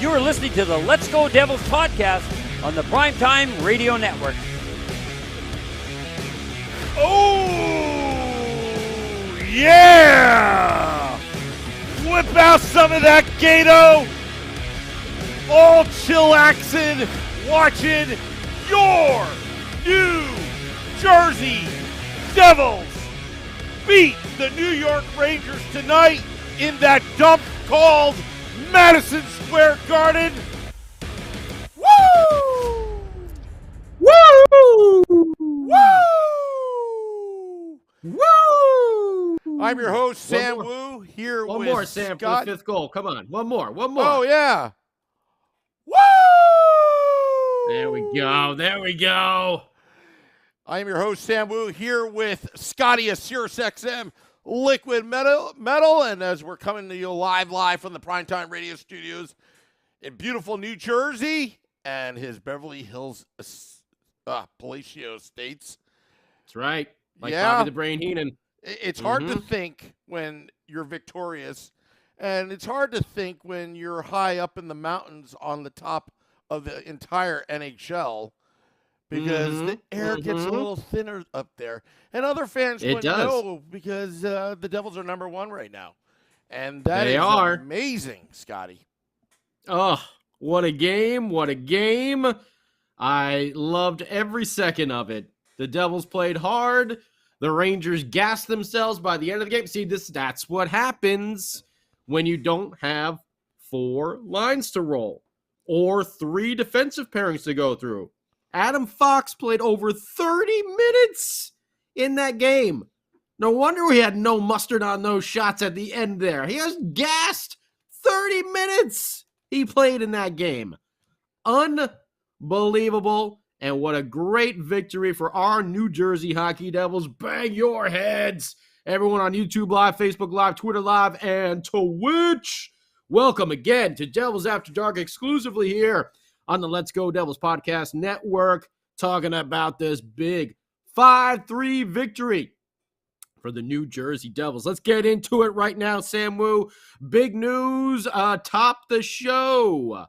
You are listening to the Let's Go Devils podcast on the Primetime Radio Network. Oh, yeah! Whip out some of that Gato. All chillaxing, watching your New Jersey Devils beat the New York Rangers tonight in that dump called Madison Square Garden. Woo! Woo! Woo! Woo! I'm your host, Sam One Wu, here One with more, Sam, Scott. for the fifth goal. Come on. One more. Oh, yeah. Woo! There we go. There we go. I am your host, Sam Wu, here with Scotty of Sirius XM Liquid Metal. And as we're coming to you live from the Primetime Radio Studios in beautiful New Jersey and his Beverly Hills Palacio Estates. That's right. Like Yeah. Bobby the Brain Heenan. It's hard to think when you're victorious, and it's hard to think when you're high up in the mountains on the top of the entire NHL because the air gets a little thinner up there. And other fans wouldn't know because the Devils are number one right now. And that is amazing, Scotty. Oh, what a game. What a game. I loved every second of it. The Devils played hard. The Rangers gassed themselves by the end of the game. See, that's what happens when you don't have 4 lines to roll or 3 defensive pairings to go through. Adam Fox played over 30 minutes in that game. No wonder we had no mustard on those shots at the end there. He was gassed. 30 minutes he played in that game. Unbelievable. And what a great victory for our New Jersey Hockey Devils. Bang your heads. Everyone on YouTube Live, Facebook Live, Twitter Live, and Twitch. Welcome again to Devils After Dark, exclusively here on the Let's Go Devils Podcast Network, talking about this big 5-3 victory for the New Jersey Devils. Let's get into it right now, Sam Wu. Big news top the show.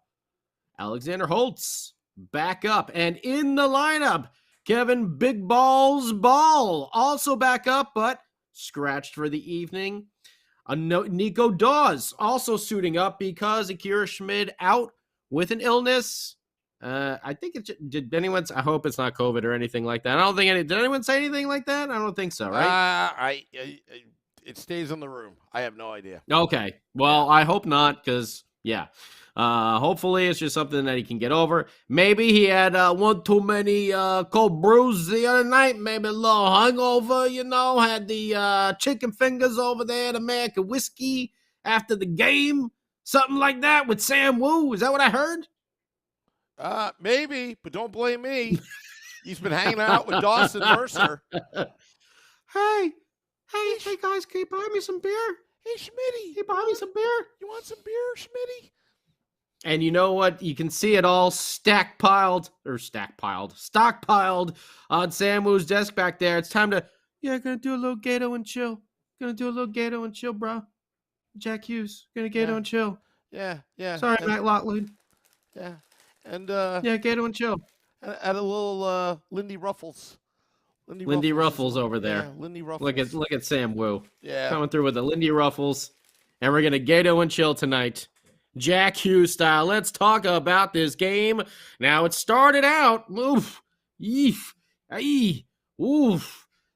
Alexander Holtz back up, and in the lineup, Kevin Big Balls Ball also back up, but scratched for the evening. Nico Dawes also suiting up because Akira Schmid out with an illness. I think I hope it's not COVID or anything like that. I don't think did anyone say anything like that? I don't think so, right? It stays in the room. I have no idea. Okay. Well, I hope not, because hopefully it's just something that he can get over. Maybe he had one too many cold brews the other night, maybe a little hungover, had the chicken fingers over there, the American whiskey after the game, something like that with Sam Wu. Is that what I heard? Maybe, but don't blame me. He's been hanging out with Dawson Mercer. Hey guys, can you buy me some beer? Hey, Schmitty. Can you buy me some beer? You want some beer, Schmitty? And you know what? You can see it all stockpiled on Sam Wu's desk back there. It's time to, gonna do a little Gato and chill. Bro. Jack Hughes, gonna Gato and chill. Yeah. Sorry, Matt Lockwood. Yeah. And Gato and chill. Add a little Lindy Ruffles. Lindy Ruffles over there. Yeah, Lindy Ruffles. Look at Sam Wu. Yeah. Coming through with the Lindy Ruffles. And we're gonna Gato and chill tonight. Jack Hughes style. Let's talk about this game. Now it started out,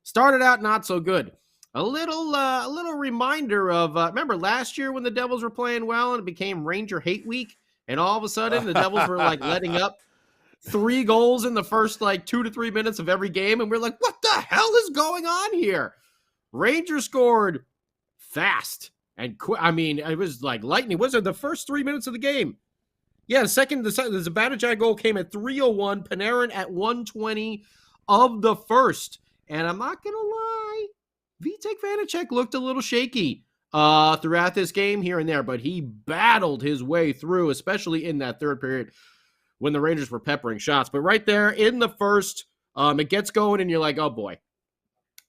started out not so good. A little reminder of remember last year when the Devils were playing well and it became Ranger Hate Week, and all of a sudden the Devils were like letting up 3 goals in the first 2 to 3 minutes of every game, and we're like, what the hell is going on here? Rangers scored fast. And it was like lightning. Was it the first 3 minutes of the game? Yeah, the Zibanejad goal came at 3:01. Panarin at 1:20 of the first. And I'm not gonna lie, Vitek Vanacek looked a little shaky throughout this game here and there, but he battled his way through, especially in that third period when the Rangers were peppering shots. But right there in the first, it gets going, and you're like, oh boy.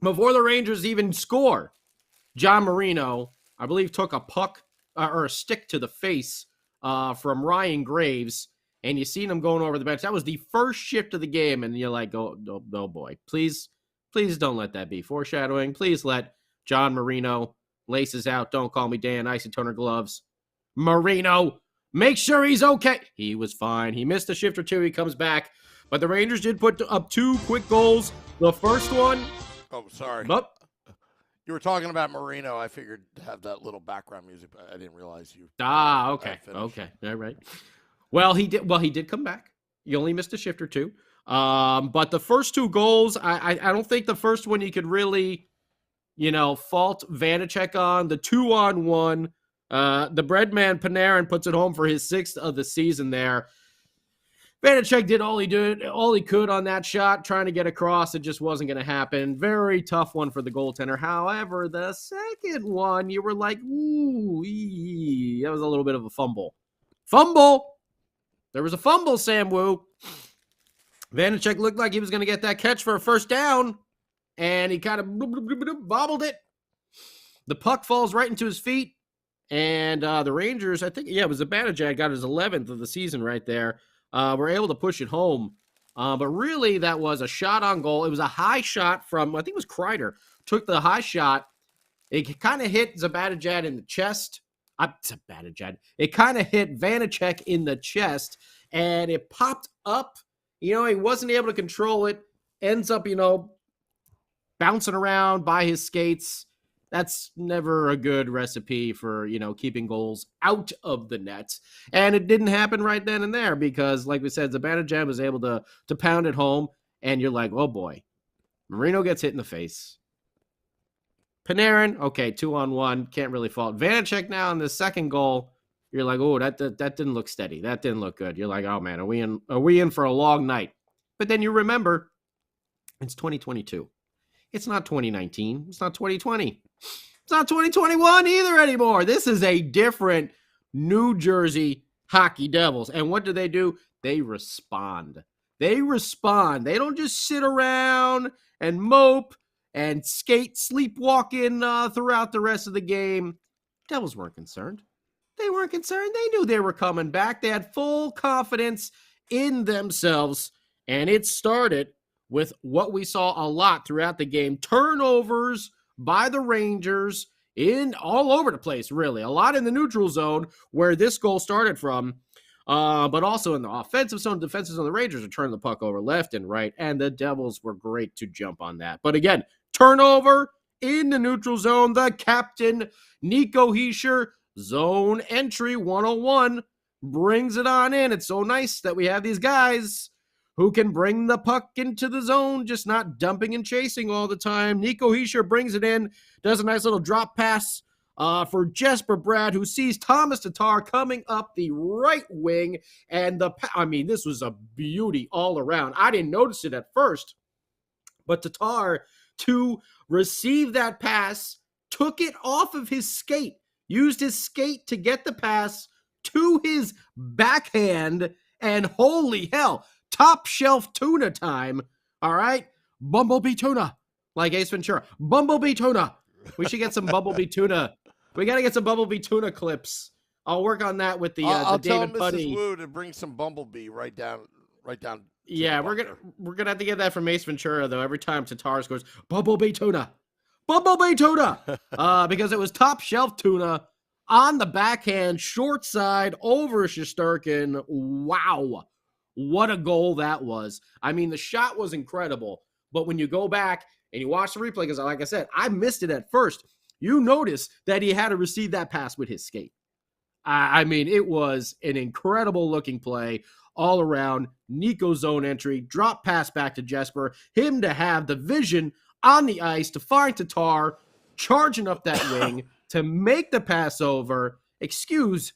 Before the Rangers even score, John Marino, I believe, took a puck or a stick to the face from Ryan Graves, and you seen him going over the bench. That was the first shift of the game, and you're like, oh boy, please don't let that be foreshadowing. Please let John Marino, laces out, don't call me Dan, icy toner gloves. Marino, make sure he's okay. He was fine. He missed a shift or two. He comes back. But the Rangers did put up 2 quick goals. The first one. Oh, sorry. But, you were talking about Marino. I figured to have that little background music, but I didn't realize you. Okay. Okay. All right. Well, he did come back. You only missed a shift or two. But the first 2 goals, I don't think the first one you could really, fault Vanacek on. The 2-on-1, the breadman Panarin puts it home for his 6th of the season there. Vanacek did all he could on that shot, trying to get across. It just wasn't going to happen. Very tough one for the goaltender. However, the second one, you were like, ooh, that was a little bit of a fumble. There was a fumble, Sam Wu. Vanacek looked like he was going to get that catch for a first down, and he kind of bobbled it. The puck falls right into his feet, and the Rangers, I think, it was Zibanejad, got his 11th of the season right there. Were able to push it home. But really, that was a shot on goal. It was a high shot from, I think it was Kreider, took the high shot. It kind of hit Zibanejad in the chest. It kind of hit Vanacek in the chest, and it popped up. He wasn't able to control it. Ends up, bouncing around by his skates. That's never a good recipe for, keeping goals out of the net. And it didn't happen right then and there because, like we said, Zibanejad was able to pound it home. And you're like, oh, boy. Marino gets hit in the face. Panarin, okay, 2-on-1. Can't really fault. Vanacek now in the second goal. You're like, oh, that didn't look steady. That didn't look good. You're like, oh, man, are we in for a long night? But then you remember, it's 2022. It's not 2019. It's not 2020. It's not 2021 either anymore. This is a different New Jersey Hockey Devils. And what do? They respond. They don't just sit around and mope and sleepwalking throughout the rest of the game. Devils weren't concerned. They knew they were coming back. They had full confidence in themselves. And it started with what we saw a lot throughout the game. Turnovers by the Rangers in all over the place, really. A lot in the neutral zone where this goal started from. But also in the offensive zone, defensive zone, the Rangers are turning the puck over left and right. And the Devils were great to jump on that. But again, turnover in the neutral zone. The captain, Nico Hischier, zone entry 101, brings it on in. It's so nice that we have these guys who can bring the puck into the zone, just not dumping and chasing all the time. Nico Hischier brings it in, does a nice little drop pass for Jesper Bratt, who sees Thomas Tatar coming up the right wing. And this was a beauty all around. I didn't notice it at first, but Tatar, to receive that pass, took it off of his skate, used his skate to get the pass to his backhand, and holy hell, top shelf tuna time. All right. Bumblebee tuna. Like Ace Ventura. Bumblebee tuna. We should get some Bumblebee tuna. We got to get some Bumblebee tuna clips. I'll work on that with the I'll David tell Putty. Mrs. Wu to bring some Bumblebee right down. Yeah, we're gonna have to get that from Ace Ventura though. Every time Tatar scores, Bumblebee tuna. Because it was top shelf tuna on the backhand, short side over Shesterkin. Wow. What a goal that was. I mean, the shot was incredible, but when you go back and you watch the replay, because like I said, I missed it at first, you notice that he had to receive that pass with his skate. I mean, it was an incredible looking play all around. Nico zone entry, drop pass back to Jesper, him to have the vision on the ice to find Tatar, charging up that wing to make the pass over. Excuse,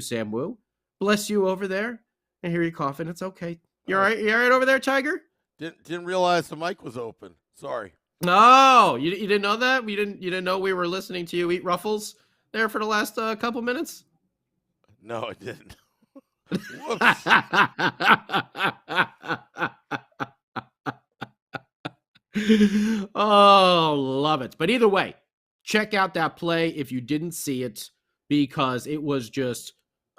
Sam Wu. Bless you over there. I hear you coughing. It's okay. You all right? You all right over there, Tiger? Didn't realize the mic was open. Sorry. No, you didn't know that? You didn't know we were listening to you eat Ruffles there for the last couple minutes? No, I didn't. Oh, love it. But either way, check out that play if you didn't see it, because it was just,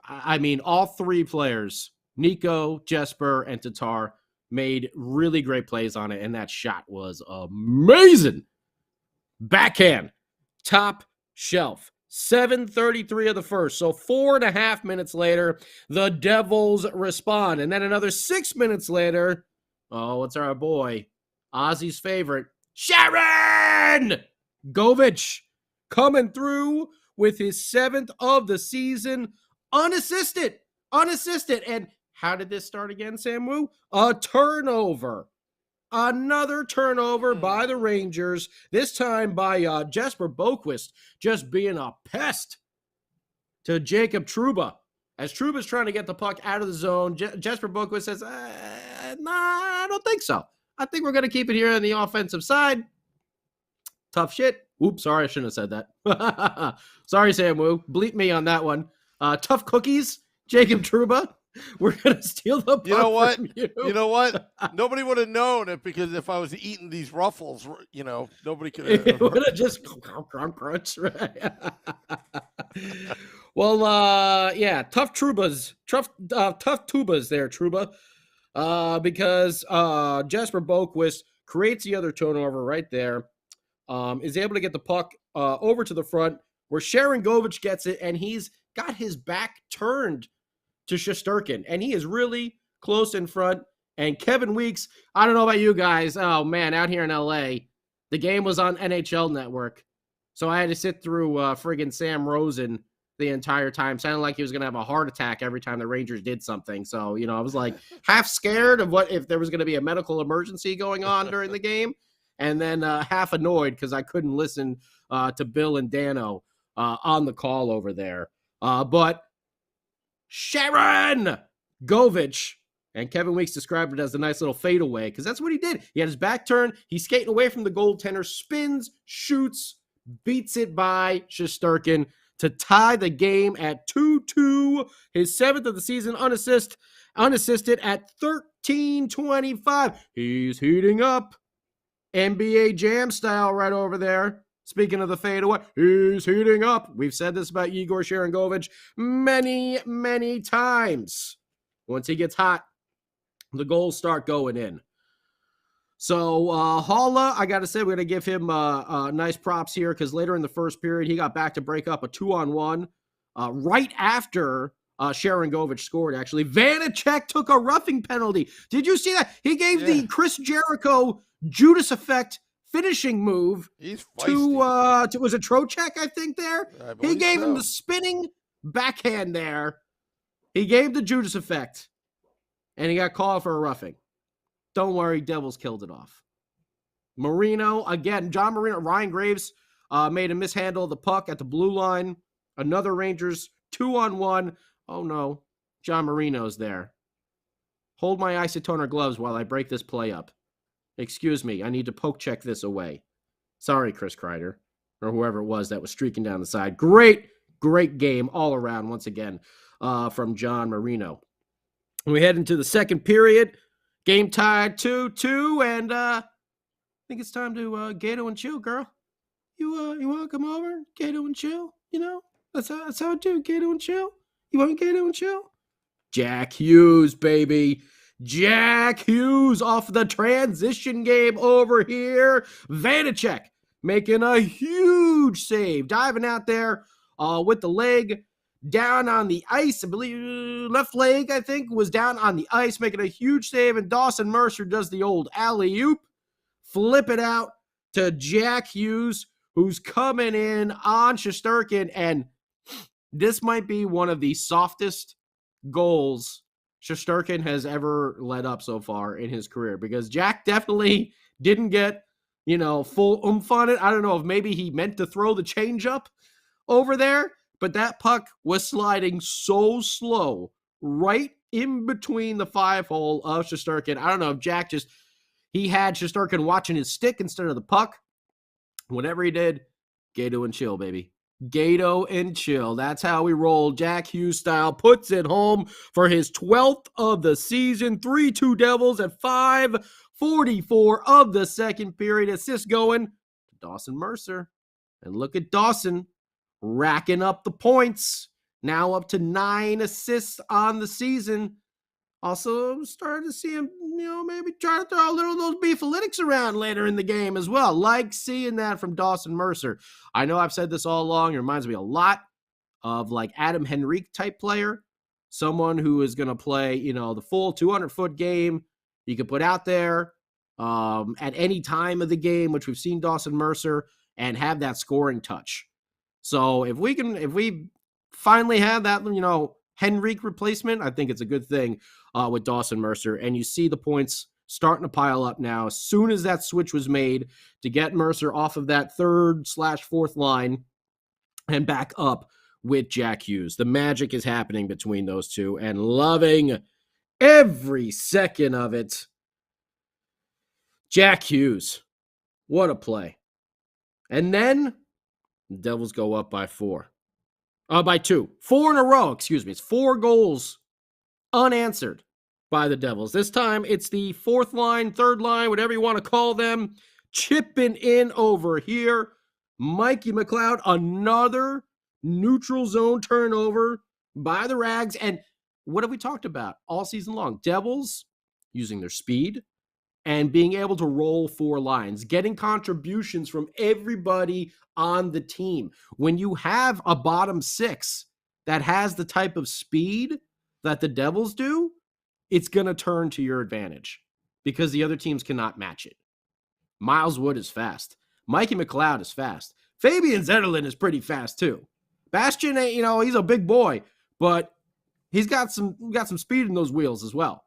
I mean, all three players, Nico, Jesper, and Tatar, made really great plays on it, and that shot was amazing. Backhand, top shelf. 7:33 of the first. So 4.5 minutes later, the Devils respond. And then another 6 minutes later, oh, it's our boy, Ozzy's favorite, Sharon Govich, coming through with his 7th of the season, unassisted. And how did this start again, Sam Wu? A turnover. Another turnover by the Rangers, this time by Jesper Boquist, just being a pest to Jacob Trouba. As Trouba's trying to get the puck out of the zone, Jesper Boquist says, nah, I don't think so. I think we're going to keep it here on the offensive side. Tough shit. Oops, sorry, I shouldn't have said that. Sorry, Sam Wu. Bleep me on that one. Tough cookies, Jacob Trouba. We're going to steal the puck. You know what? From you. You know what? Nobody would have known it because if I was eating these ruffles, nobody could have. It would have just crunch. Right? Well, yeah, tough tubas there, Trouba, because Jesper Boquist creates the other turnover right there, is able to get the puck over to the front where Sharon Govich gets it, and he's got his back turned to Shesterkin, and he is really close in front. And Kevin Weeks, I don't know about you guys. Oh, man, out here in L.A., the game was on NHL Network, so I had to sit through friggin' Sam Rosen the entire time. Sounded like he was going to have a heart attack every time the Rangers did something. So, I was like half scared of what if there was going to be a medical emergency going on during the game, and then half annoyed because I couldn't listen to Bill and Dano on the call over there. But Sharon Govich, and Kevin Weeks described it as a nice little fadeaway because that's what he did. He had his back turned. He's skating away from the goaltender, spins, shoots, beats it by Shesterkin to tie the game at 2-2. His 7th of the season, unassisted at 13:25. He's heating up. NBA Jam style right over there. Speaking of the fadeaway, he's heating up. We've said this about Igor Sharangovich many, many times. Once he gets hot, the goals start going in. So Haula, I got to say, we're going to give him nice props here because later in the first period, he got back to break up a 2-on-1 right after Sharangovich scored, actually. Vanacek took a roughing penalty. Did you see that? He gave the Chris Jericho Judas effect finishing move to was it Trocheck, I think there? He gave him the spinning backhand there. He gave the Judas effect, and he got called for a roughing. Don't worry, Devils killed it off. Marino, again, John Marino, Ryan Graves made a mishandle of the puck at the blue line. Another Rangers 2-on-1. Oh no, John Marino's there. Hold my isotoner gloves while I break this play up. Excuse me, I need to poke check this away. Sorry, Chris Kreider, or whoever it was that was streaking down the side. Great game all around once again from John Marino. We head into the second period. Game tied 2-2, and I think it's time to Gato and chill, girl. You want to come over, Gato and chill? That's how I do, Gato and chill. You want Gato and chill? Jack Hughes, baby. Jack Hughes off the transition game over here. Vanacek making a huge save, diving out there with the leg down on the ice. I believe left leg, I think, was down on the ice, making a huge save. And Dawson Mercer does the old alley-oop. Flip it out to Jack Hughes, who's coming in on Shesterkin. And this might be one of the softest goals Shesterkin has ever led up so far in his career, because Jack definitely didn't get, full oomph on it. I don't know if maybe he meant to throw the changeup over there, but that puck was sliding so slow right in between the 5-hole of Shesterkin. I don't know if Jack he had Shesterkin watching his stick instead of the puck. Whatever he did, Gato and chill, baby. Gato and chill. That's how we roll. Jack Hughes style puts it home for his 12th of the season. 3-2 Devils at 5:44 of the second period. Assist going to Dawson Mercer. And look at Dawson racking up the points. now up to 9 assists on the season. Also starting to see him, maybe try to throw a little of those beefalytics around later in the game as well. Like seeing that from Dawson Mercer. I know I've said this all along. It reminds me a lot of like Adam Henrique type player. Someone who is going to play, the full 200-foot game you could put out there at any time of the game, which we've seen Dawson Mercer, and have that scoring touch. So if we finally have that, Henrique replacement, I think it's a good thing with Dawson Mercer. And you see the points starting to pile up now. As soon as that switch was made to get Mercer off of that 3rd/4th line and back up with Jack Hughes. The magic is happening between those two and loving every second of it. Jack Hughes, what a play. And then the Devils go up by 4. By 2. 4 in a row, excuse me. It's 4 goals unanswered by the Devils. This time it's the 4th line, 3rd line, whatever you want to call them, chipping in over here. Mikey McLeod, another neutral zone turnover by the Rags. And what have we talked about all season long? Devils using their speed and being able to roll 4 lines, getting contributions from everybody on the team. When you have a bottom 6 that has the type of speed that the Devils do, it's going to turn to your advantage because the other teams cannot match it. Miles Wood is fast. Mikey McLeod is fast. Fabian Zetterlund is pretty fast too. Bastian, he's a big boy, but he's got some speed in those wheels as well.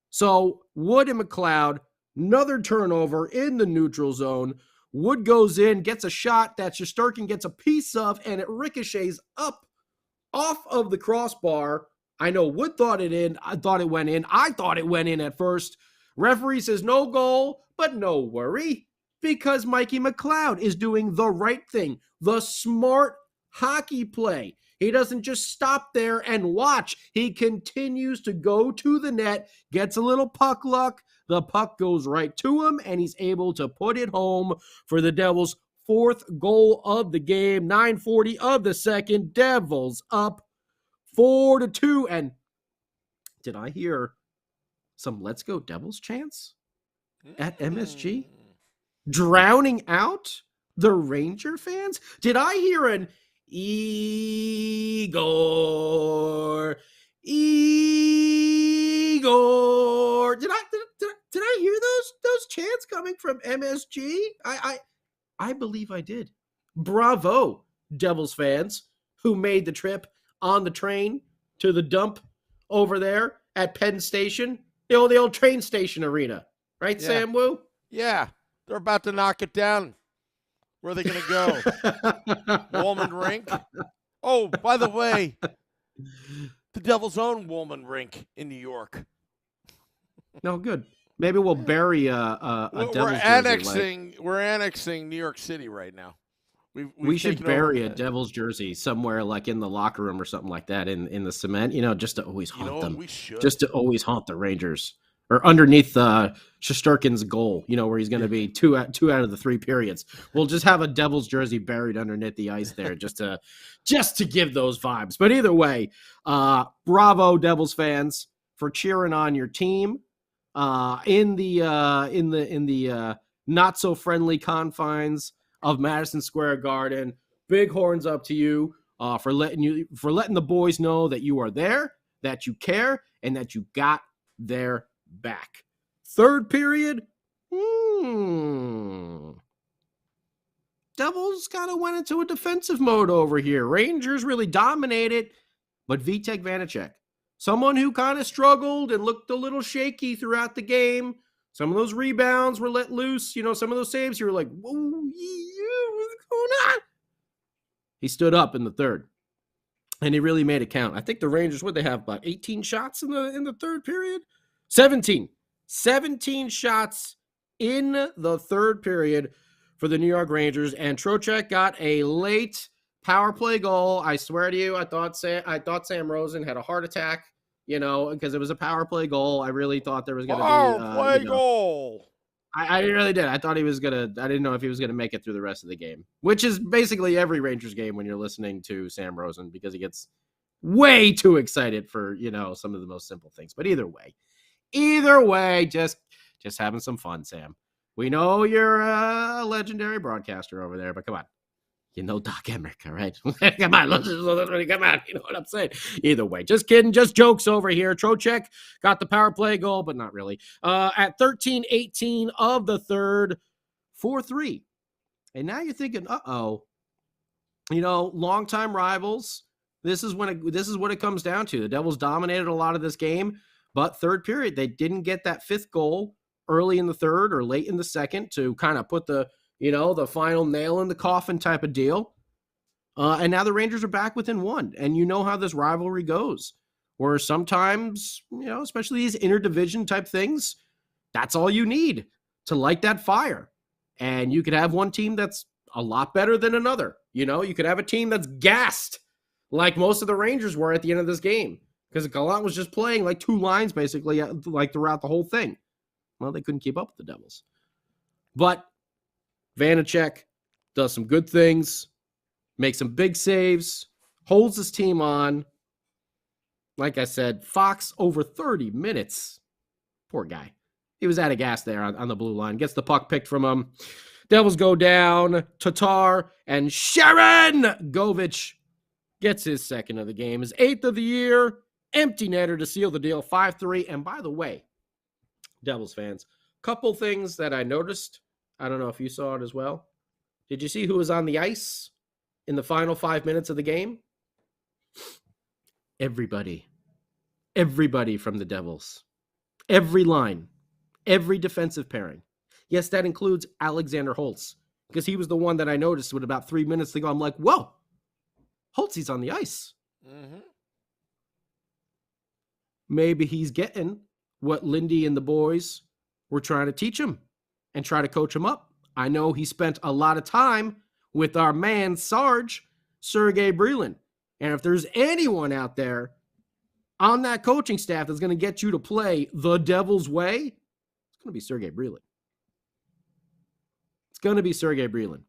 So Wood and McLeod, another turnover in the neutral zone. Wood goes in, gets a shot that Shesterkin gets a piece of, and it ricochets up off of the crossbar. I know Wood thought it in. I thought it went in. I thought it went in at first. Referee says no goal, but no worry, because Mikey McLeod is doing the right thing, the smart hockey play. He doesn't just stop there and watch. He continues to go to the net, gets a little puck luck. The puck goes right to him, and he's able to put it home for the Devils' 4th goal of the game. 9:40 of the second. Devils up 4-2. And did I hear some "Let's Go Devils" chants at MSG? Drowning out the Ranger fans? Did I hear an Igor? Did I hear those chants coming from MSG? I believe I did. Bravo, Devils fans who made the trip on the train to the dump over there at Penn Station, the old train station arena, right, Yeah. Sam Wu? Yeah, they're about to knock it down. Where are they going to go? Woolman Rink? Oh, by the way, the Devil's own Woolman Rink in New York. No, good. Maybe we'll bury a Devils jersey. We're annexing New York City right now. We should bury a Devils jersey somewhere, like in the locker room or something like that, in the cement. Just to always haunt them. We should. Just to always haunt the Rangers, or underneath Shesterkin's goal. Where he's going to be two out of the 3 periods. We'll just have a Devils jersey buried underneath the ice there, just to give those vibes. But either way, bravo, Devils fans, for cheering on your team. In the not so friendly confines of Madison Square Garden. Big horns up to you for letting the boys know that you are there, that you care, and that you got their back. 3rd period. Devils kind of went into a defensive mode over here. Rangers really dominated, but Vitek Vanacek, someone who kind of struggled and looked a little shaky throughout the game. Some of those rebounds were let loose. Some of those saves, you were like, whoa, what's going on? He stood up in the 3rd, and he really made it count. I think the Rangers, what they have, about 18 shots in the 3rd period? 17 shots in the 3rd period for the New York Rangers, and Trocheck got a late power play goal. I swear to you, I thought Sam Rosen had a heart attack, because it was a power play goal. I really thought there was going to be power play goal. I really did. I thought I didn't know if he was going to make it through the rest of the game, which is basically every Rangers game when you're listening to Sam Rosen, because he gets way too excited for, some of the most simple things. But either way, just having some fun, Sam. We know you're a legendary broadcaster over there, but come on. Doc Emmerich, all right? Come on, come on. You know what I'm saying? Either way, just kidding, just jokes over here. Trocheck got the power play goal, but not really. At 13-18 of the third, 4-3. And now you're thinking, longtime rivals. This is what it comes down to. The Devils dominated a lot of this game, but third period, they didn't get that fifth goal early in the third or late in the second to kind of put the final nail in the coffin type of deal. And now the Rangers are back within one. And you know how this rivalry goes, where sometimes, especially these interdivision type things, that's all you need to light that fire. And you could have one team that's a lot better than another. You could have a team that's gassed like most of the Rangers were at the end of this game, because Gallant was just playing like two lines basically like throughout the whole thing. Well, they couldn't keep up with the Devils. But Vanacek does some good things, makes some big saves, holds his team on. Like I said, Fox over 30 minutes. Poor guy. He was out of gas there on the blue line. Gets the puck picked from him. Devils go down. Tatar and Sharon Govich gets his second of the game. His 8th of the year. Empty netter to seal the deal. 5-3. And by the way, Devils fans, couple things that I noticed. I don't know if you saw it as well. Did you see who was on the ice in the final 5 minutes of the game? Everybody from the Devils. Every line. Every defensive pairing. Yes, that includes Alexander Holtz, because he was the one that I noticed with about 3 minutes to go. I'm like, whoa, Holtzy's on the ice. Mm-hmm. Maybe he's getting what Lindy and the boys were trying to teach him and try to coach him up. I know he spent a lot of time with our man, Sergei Brylin. And if there's anyone out there on that coaching staff that's going to get you to play the Devil's way, it's going to be Sergei Brylin. It's going to be Sergei Brylin.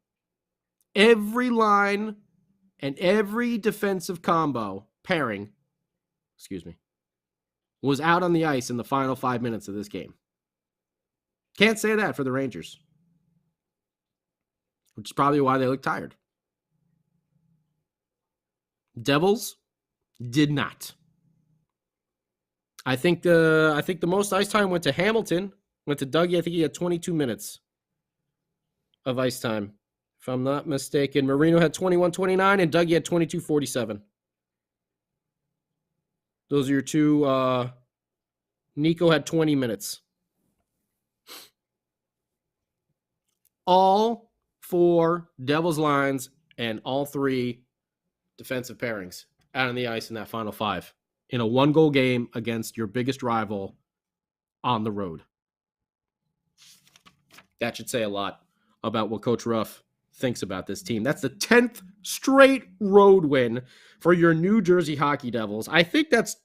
Every line and every defensive pairing, was out on the ice in the final 5 minutes of this game. Can't say that for the Rangers, which is probably why they look tired. Devils did not. I think the most ice time went to Hamilton, went to Dougie. I think he had 22 minutes of ice time, if I'm not mistaken. Marino had 21-29, and Dougie had 22-47. Those are your two. Nico had 20 minutes. All 4 Devils lines and all 3 defensive pairings out on the ice in that final 5 in a 1-goal game against your biggest rival on the road. That should say a lot about what Coach Ruff thinks about this team. That's the 10th straight road win for your New Jersey Hockey Devils. I think it's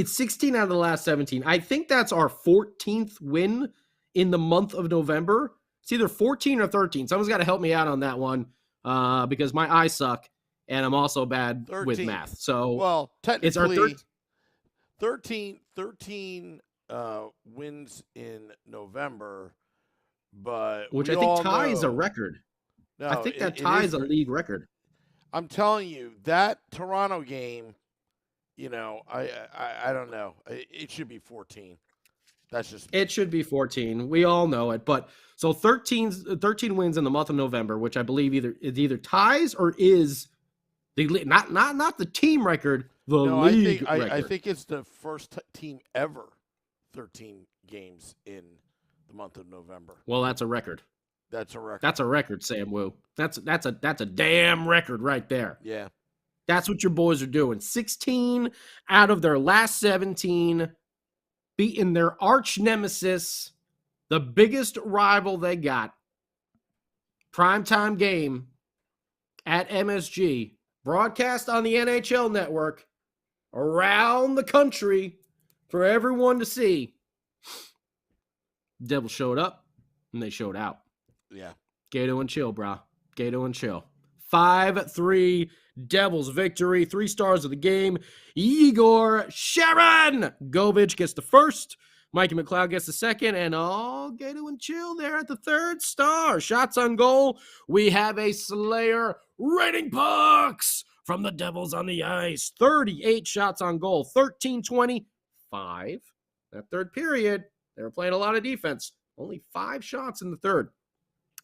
16 out of the last 17. I think that's our 14th win in the month of November. It's either 14 or 13. Someone's got to help me out on that one because my eyes suck and I'm also bad 13. with math. So, well, technically, it's our 13 wins in November, but which I think ties a record. No, I think that ties a league record. I'm telling you, that Toronto game, I don't know. It should be 14. That's just it should be 14. We all know it, but so 13 wins in the month of November, which I believe either ties or is the not the team record, the league record. I think it's the first team ever 13 games in the month of November. Well, that's a record. That's a record. That's a record, Sam Wu. That's a damn record right there. Yeah. That's what your boys are doing. 16 out of their last 17, beating their arch nemesis, the biggest rival they got. Primetime game at MSG, broadcast on the NHL Network around the country for everyone to see. Devils showed up, and they showed out. Yeah. Gato and chill, brah. Gato and chill. 5-3 Devils victory. 3 stars of the game. Igor Sharangovich gets the first. Mikey McLeod gets the second. And Gato and Chill there at the 3rd star. Shots on goal. We have a Slayer rating pucks from the Devils on the ice. 38 shots on goal. 13-25. That third period, they were playing a lot of defense. Only 5 shots in the third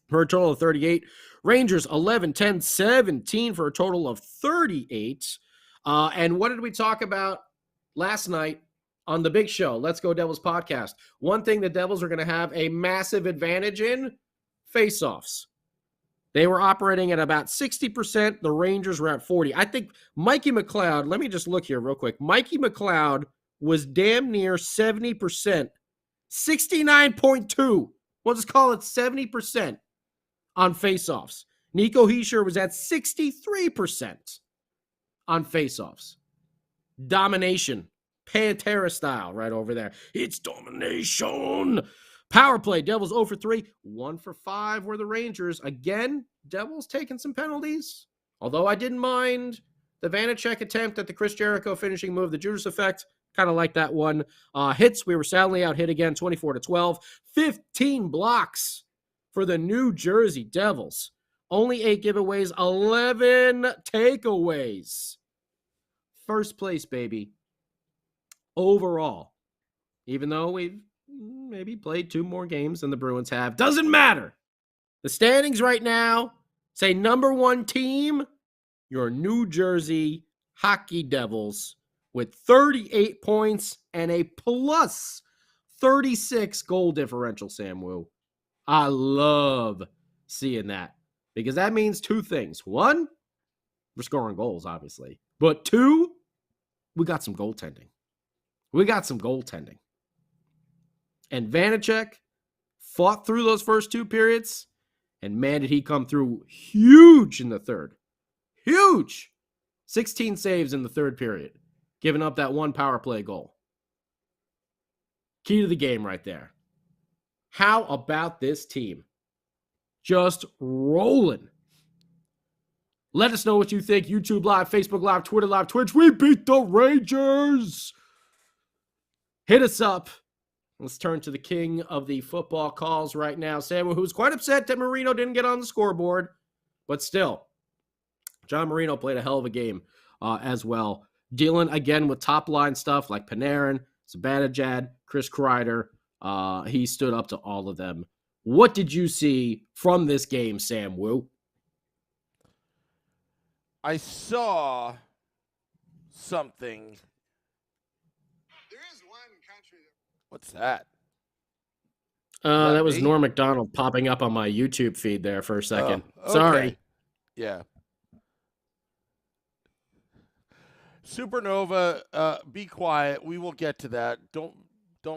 for a total of 38. Rangers 11-10-17 for a total of 38. And what did we talk about last night on the big show, Let's Go Devils podcast? One thing the Devils are going to have a massive advantage in, face-offs. They were operating at about 60%. The Rangers were at 40%. I think Mikey McLeod, let me just look here real quick. Mikey McLeod was damn near 70%. 69.2. We'll just call it 70% on faceoffs. Nico Hischier was at 63% on faceoffs. Domination. Pantera style right over there. It's domination. Power play. Devils 0 for 3. 1 for 5 were the Rangers. Again, Devils taking some penalties. Although I didn't mind the Vanacek attempt at the Chris Jericho finishing move, the Judas effect. Kind of like that one. Hits, we were sadly out hit again, 24-12. 15 blocks for the New Jersey Devils. Only 8 giveaways, 11 takeaways. First place, baby. Overall, even though we've maybe played 2 more games than the Bruins have, doesn't matter. The standings right now say number 1 team, your New Jersey Hockey Devils, with 38 points and a plus 36 goal differential, Sam Wu. I love seeing that because that means 2 things. 1, we're scoring goals, obviously. But 2, we got some goaltending. And Vanacek fought through those first 2 periods, and man, did he come through huge in the third. Huge! 16 saves in the third period, giving up that 1 power play goal. Key to the game right there. How about this team? Just rolling. Let us know what you think. YouTube Live, Facebook Live, Twitter Live, Twitch. We beat the Rangers. Hit us up. Let's turn to the king of the football calls right now, Samuel, who's quite upset that Marino didn't get on the scoreboard. But still, John Marino played a hell of a game as well. Dealing again with top line stuff like Panarin, Zibanejad, Chris Kreider. He stood up to all of them. What did you see from this game, Sam Wu? I saw something. There is one country. What's that? That was Norm Macdonald popping up on my YouTube feed there for a second. Okay. Sorry. Yeah. Supernova, be quiet. We will get to that. Don't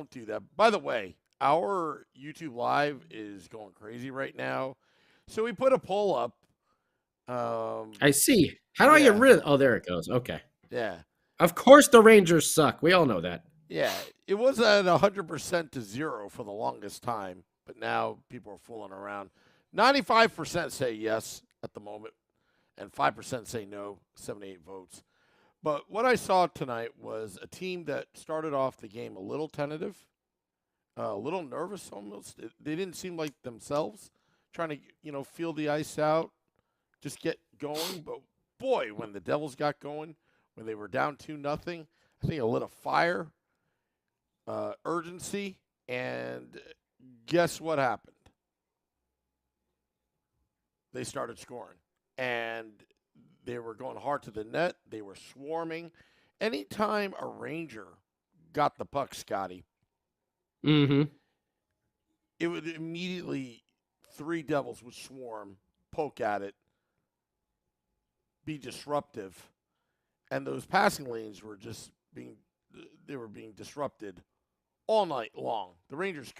do that. By the way, our YouTube Live is going crazy right now. So we put a poll up. I see. How do I get rid of... Oh, there it goes. Okay. Yeah. Of course the Rangers suck. We all know that. Yeah. It was at 100% to 0 for the longest time, but now people are fooling around. 95% say yes at the moment, and 5% say no, 78 votes. But what I saw tonight was a team that started off the game a little tentative, a little nervous almost. They didn't seem like themselves, trying to, feel the ice out, just get going. But, boy, when the Devils got going, when they were down 2-0, I think it lit a fire, urgency, and guess what happened? They started scoring. And they were going hard to the net. They were swarming. Anytime a Ranger got the puck, Scotty, it would immediately 3 Devils would swarm, poke at it, be disruptive, and those passing lanes were just being disrupted all night long. The Rangers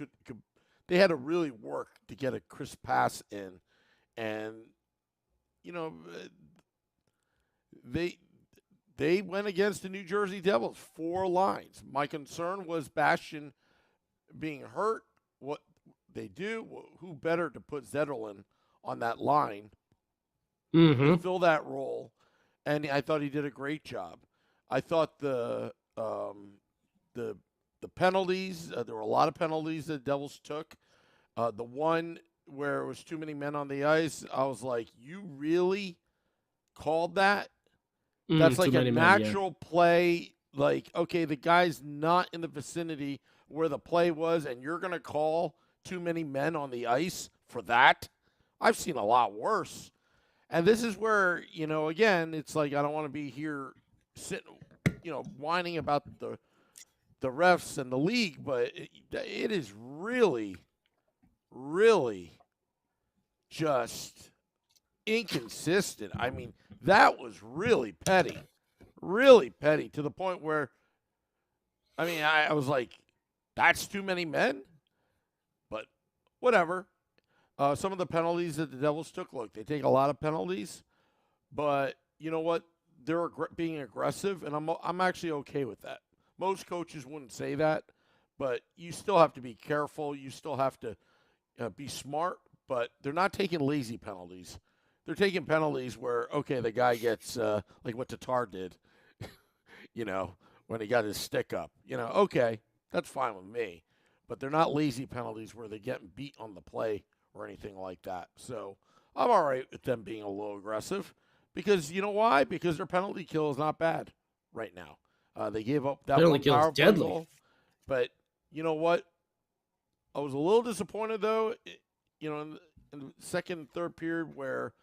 they had to really work to get a crisp pass in, and they went against the New Jersey Devils 4 lines. My concern was Bastian being hurt. What they do, who better to put Zetterlund on that line to fill that role? and I thought he did a great job. I thought the penalties, there were a lot of penalties that the Devils took. The one where it was too many men on the ice, I was like, you really called that? That's like a natural play. Like, okay, the guy's not in the vicinity where the play was, and you're going to call too many men on the ice for that? I've seen a lot worse. And this is where, again, it's like I don't want to be here sitting, whining about the refs and the league, but it is really, really just inconsistent. I mean, that was really petty to the point where, I was like, that's too many men? But whatever. Some of the penalties that the Devils took, look, they take a lot of penalties, but you know what? They're being aggressive, and I'm actually okay with that. Most coaches wouldn't say that, but you still have to be careful. You still have to be smart, but they're not taking lazy penalties. They're taking penalties where, okay, the guy gets, like what Tatar did, when he got his stick up. Okay, that's fine with me. But they're not lazy penalties where they're getting beat on the play or anything like that. So I'm all right with them being a little aggressive because you know why? Because their penalty kill is not bad right now. They gave up that one power play goal. But you know what? I was a little disappointed, though, in the second and third period where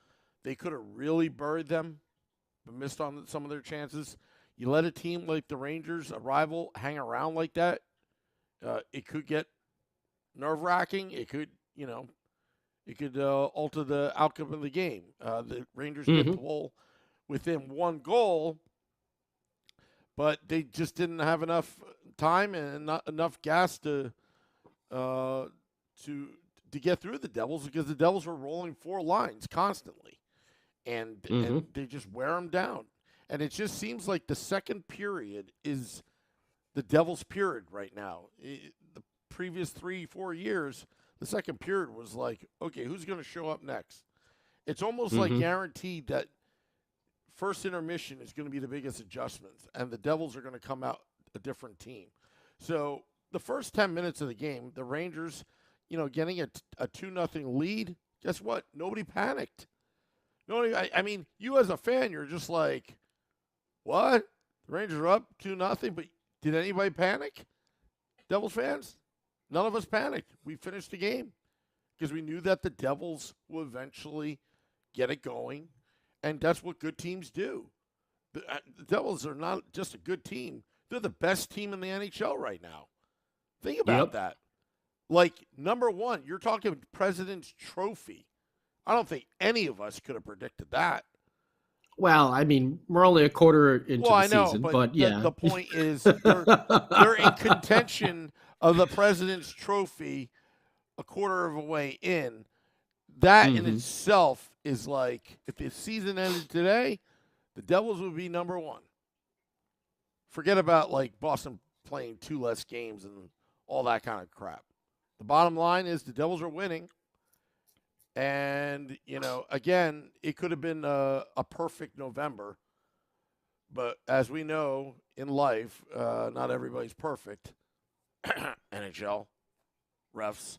they could have really buried them but missed on some of their chances. You let a team like the Rangers, a rival, hang around like that, it could get nerve-wracking. It could, alter the outcome of the game. The Rangers did pull within one goal, but they just didn't have enough time and not enough gas to get through the Devils because the Devils were rolling four lines constantly, and they just wear them down. And it just seems like the second period is the Devils' period right now. The previous 3-4 years, the second period was like, okay, who's going to show up next? It's almost like guaranteed that first intermission is going to be the biggest adjustments, and the Devils are going to come out a different team. So the first 10 minutes of the game, the Rangers, getting a 2-0 lead, guess what? Nobody panicked. Nobody. You as a fan, you're just like, what? The Rangers are up 2-0, but did anybody panic? Devils fans? None of us panicked. We finished the game because we knew that the Devils will eventually get it going, and that's what good teams do. The Devils are not just a good team. They're the best team in the NHL right now. Think about that. Like, number one, you're talking President's Trophy. I don't think any of us could have predicted that. Well, we're only a quarter into the season, but yeah. The point is they're in contention of the President's Trophy a quarter of a way in. That in itself is like, if the season ended today, the Devils would be number one. Forget about, like, Boston playing 2 less games and all that kind of crap. The bottom line is the Devils are winning. And, again, it could have been a perfect November. But as we know in life, not everybody's perfect. NHL, refs,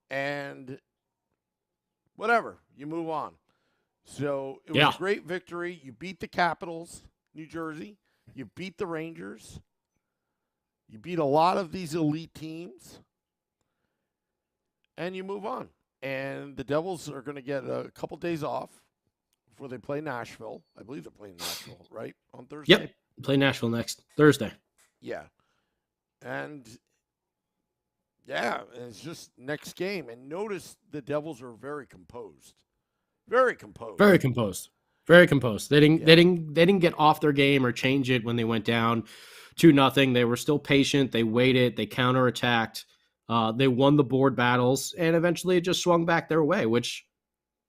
and whatever. You move on. So it was a great victory. You beat the Capitals, New Jersey. You beat the Rangers. You beat a lot of these elite teams. And you move on. And the Devils are going to get a couple days off before they play Nashville. I believe they're playing Nashville, right? On Thursday? Yep. Play Nashville next Thursday. Yeah. And, it's just next game. And notice the Devils are very composed. Very composed. Very composed. Very composed. They didn't get off their game or change it when they went down 2-0. They were still patient. They waited. They counterattacked. They won the board battles, and eventually it just swung back their way, which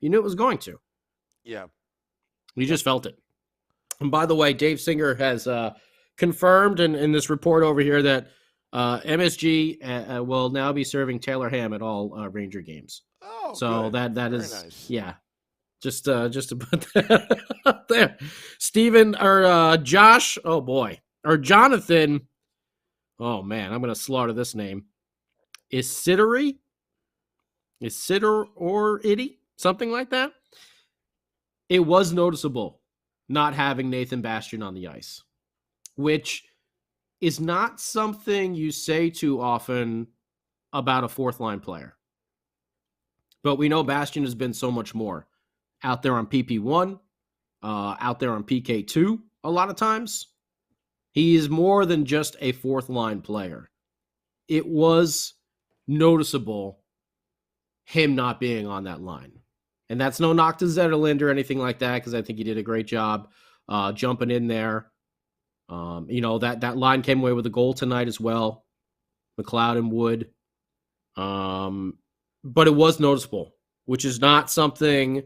you knew it was going to. Yeah. You just felt it. And by the way, Dave Singer has confirmed in this report over here that MSG will now be serving Taylor ham at all Ranger games. Oh, so good. that Very is nice. Yeah. Just to put that out there. Steven or Josh, oh boy. Or Jonathan. Oh man, I'm gonna slaughter this name. Is Sitter or Itty? Something like that. It was noticeable not having Nathan Bastian on the ice, which is not something you say too often about a fourth line player. But we know Bastian has been so much more out there on PP1, out there on PK2 a lot of times. He is more than just a fourth line player. It was noticeable him not being on that line. And that's no knock to Zetterlund or anything like that, because I think he did a great job jumping in there. That line came away with a goal tonight as well, McLeod and Wood. But it was noticeable, which is not something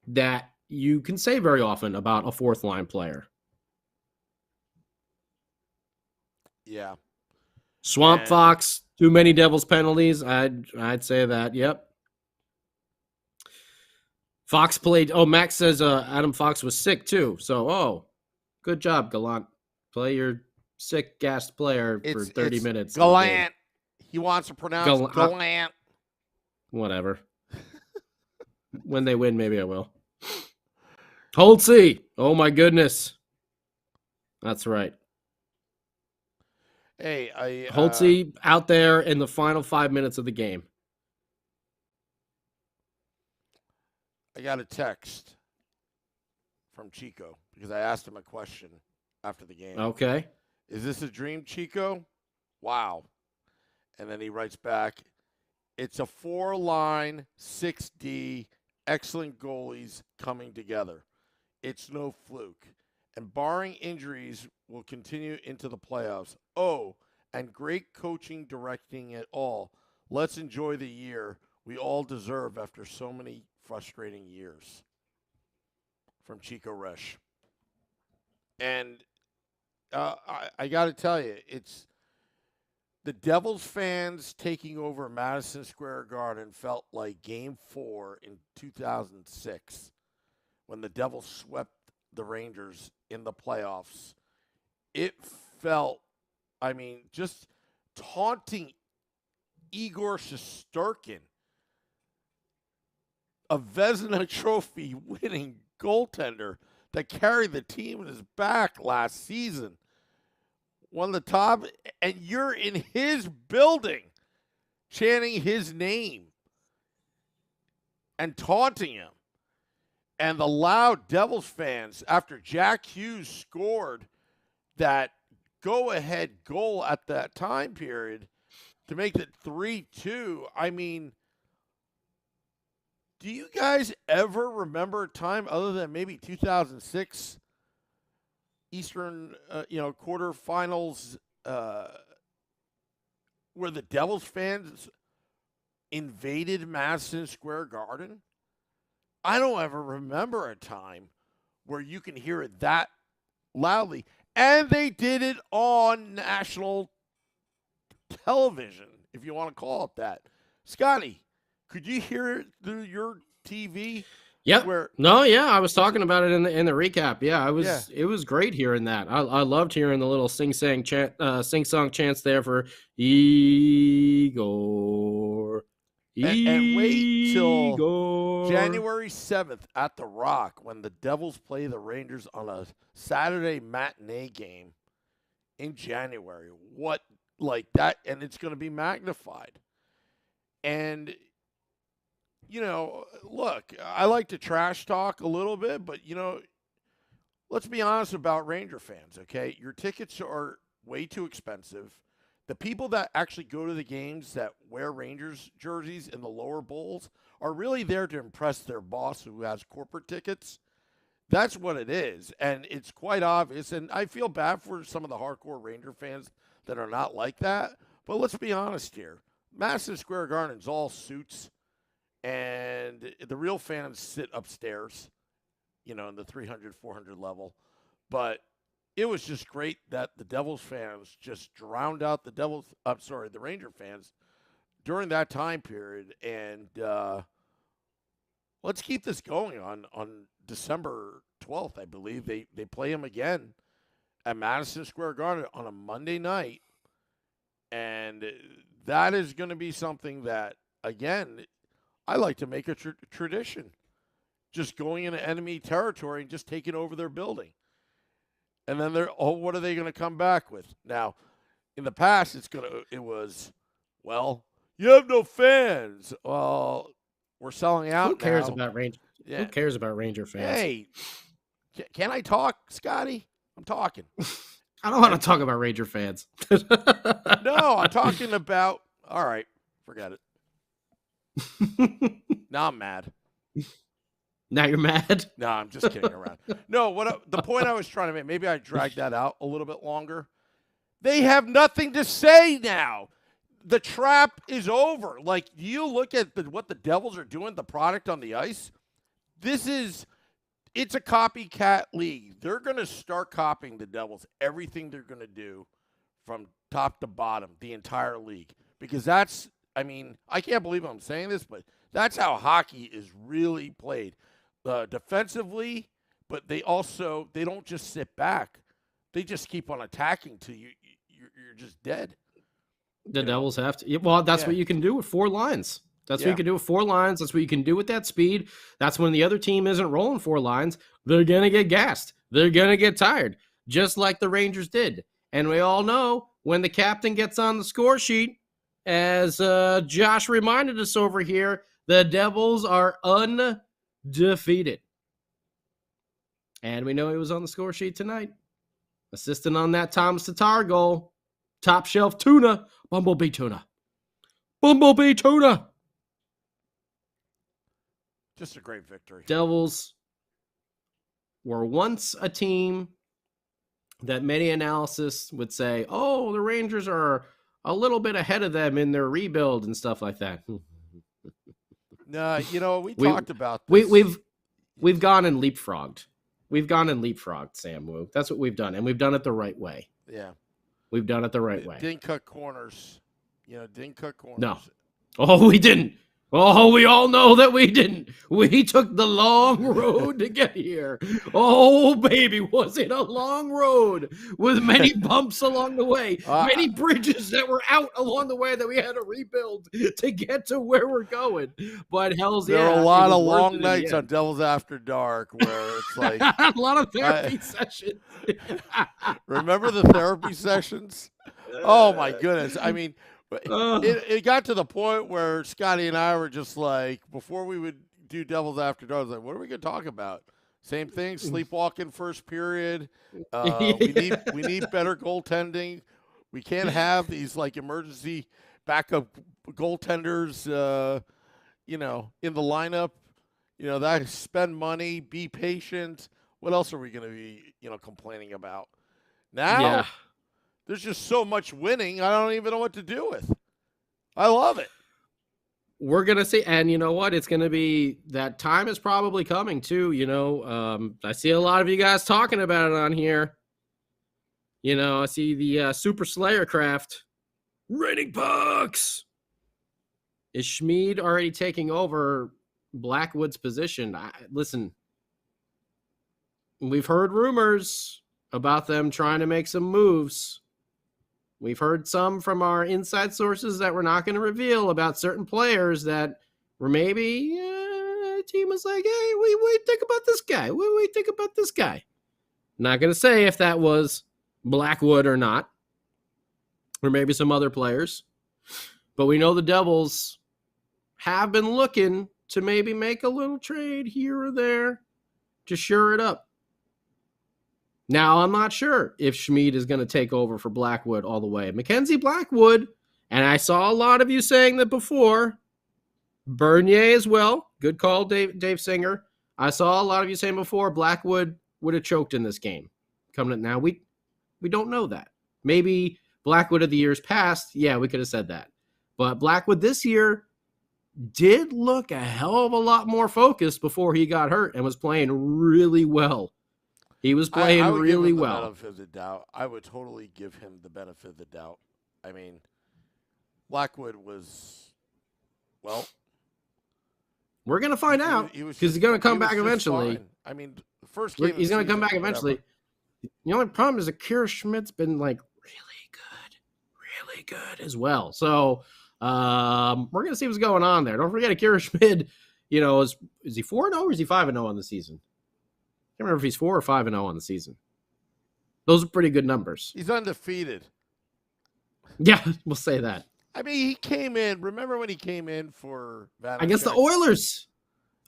that you can say very often about a fourth line player. Yeah. Swamp Fox, too many Devils penalties. I'd say that. Yep. Fox played. Oh, Max says Adam Fox was sick too. So, good job, Gallant. Play your sick gassed player for 30 minutes. Gallant. He wants to pronounce Gallant. Whatever. When they win, maybe I will. Holtzy. Oh my goodness. That's right. Hey, Holtzy out there in the final 5 minutes of the game. I got a text from Chico because I asked him a question after the game. Okay. Is this a dream, Chico? Wow. And then he writes back, it's a 4-line, 6D, excellent goalies coming together. It's no fluke. And barring injuries, will continue into the playoffs. Oh, and great coaching directing it all. Let's enjoy the year we all deserve after so many frustrating years. From Chico Resch. And I got to tell you, it's the Devils fans taking over Madison Square Garden felt like Game 4 in 2006 when the Devils swept the Rangers in the playoffs. It felt, just taunting Igor Shesterkin, a Vezina Trophy winning goaltender that carried the team in his back last season, won the top, and you're in his building chanting his name and taunting him. And the loud Devils fans, after Jack Hughes scored that go-ahead goal at that time period to make it 3-2, do you guys ever remember a time other than maybe 2006 Eastern, quarterfinals where the Devils fans invaded Madison Square Garden? I don't ever remember a time where you can hear it that loudly. And they did it on national television, if you want to call it that. Scotty, could you hear it through your TV? Yeah. I was talking about it in the recap. Yeah, it was great hearing that. I loved hearing the little sing-song chants there for Igor. And wait till January 7th at the Rock when the Devils play the Rangers on a Saturday matinee game in January. What like that? And it's going to be magnified. And, look, I like to trash talk a little bit, but, let's be honest about Ranger fans, okay? Your tickets are way too expensive. The people that actually go to the games that wear Rangers jerseys in the lower bowls are really there to impress their boss who has corporate tickets. That's what it is, and it's quite obvious. And I feel bad for some of the hardcore Ranger fans that are not like that. But let's be honest here. Madison Square Garden's all suits, and the real fans sit upstairs, in the 300, 400 level. But it was just great that the Devils fans just drowned out the Ranger fans during that time period. And let's keep this going on December 12th, I believe. They play him again at Madison Square Garden on a Monday night. And that is going to be something that, again, I like to make a tradition. Just going into enemy territory and just taking over their building. And then what are they going to come back with? Now, in the past, it was, well, you have no fans. Well, we're selling out. Who cares now. about Ranger? Yeah. Who cares about Ranger fans? Hey, can I talk, Scotty? I'm talking. I don't want to talk about Ranger fans. No, I'm talking about. All right, forget it. Now I'm mad. Now you're mad? No, I'm just kidding around. No, the point I was trying to make, maybe I dragged that out a little bit longer. They have nothing to say now. The trap is over. Like, you look at what the Devils are doing, the product on the ice, it's a copycat league. They're going to start copying the Devils, everything they're going to do from top to bottom, the entire league. Because I can't believe I'm saying this, but that's how hockey is really played. Defensively, but they don't just sit back. They just keep on attacking till you're just dead. The Devils have to. Well, that's what you can do with 4 lines. That's what you can do with 4 lines. That's what you can do with that speed. That's when the other team isn't rolling 4 lines. They're going to get gassed. They're going to get tired, just like the Rangers did. And we all know when the captain gets on the score sheet, as Josh reminded us over here, the Devils are undefeated. And we know he was on the score sheet tonight, assisting on that Thomas Tatar goal. Top shelf tuna. Bumblebee tuna. Bumblebee tuna. Just a great victory. Devils were once a team that many analysts would say, oh, the Rangers are a little bit ahead of them in their rebuild and stuff like that. No, we talked about this. We've gone and leapfrogged. We've gone and leapfrogged, Sam Wu. That's what we've done, and we've done it the right way. Yeah. We've done it the right way. Didn't cut corners. Didn't cut corners. No. Oh, we didn't. Oh, we all know that we didn't. We took the long road to get here. Oh, baby, was it a long road with many bumps along the way, many bridges that were out along the way that we had to rebuild to get to where we're going. But there are a lot of long nights on Devils After Dark where it's like a lot of therapy sessions. Remember the therapy sessions? Oh my goodness! I mean. It got to the point where Scotty and I were just like, before we would do Devils After Dark, I was like, what are we going to talk about? Same thing, sleepwalking first period. We need better goaltending. We can't have these like emergency backup goaltenders, in the lineup. That spend money, be patient. What else are we going to be, complaining about? Now. Yeah. There's just so much winning, I don't even know what to do with. I love it. We're going to see, and you know what? It's going to be, that time is probably coming too, I see a lot of you guys talking about it on here. I see the Super Slayer craft. Raining pucks! Is Schmid already taking over Blackwood's position? Listen, we've heard rumors about them trying to make some moves. We've heard some from our inside sources that we're not going to reveal about certain players that were maybe a team was like, hey, we think about this guy. We think about this guy. Not going to say if that was Blackwood or not, or maybe some other players. But we know the Devils have been looking to maybe make a little trade here or there to shore it up. Now, I'm not sure if Schmid is going to take over for Blackwood all the way. Mackenzie Blackwood, and I saw a lot of you saying that before. Bernier as well. Good call, Dave Singer. I saw a lot of you saying before Blackwood would have choked in this game. Now, we don't know that. Maybe Blackwood of the years past, yeah, we could have said that. But Blackwood this year did look a hell of a lot more focused before he got hurt and was playing really well. He was playing really well. Benefit of the doubt. I would totally give him the benefit of the doubt. I mean, Blackwood was, We're going to find out because he's going to come back eventually. Fine. I mean, the first game he's going to come back whatever. eventually. The only problem is that Kira Schmidt's been like really good as well. So we're going to see what's going on there. Don't forget Akira Schmid, is he 4-0 or is he 5-0 on the season? I can't remember if he's 4 or 5-0 on the season. Those are pretty good numbers. He's undefeated. Yeah, we'll say that. I mean, he came in. Remember when he came in for Vanacek? Against the Oilers.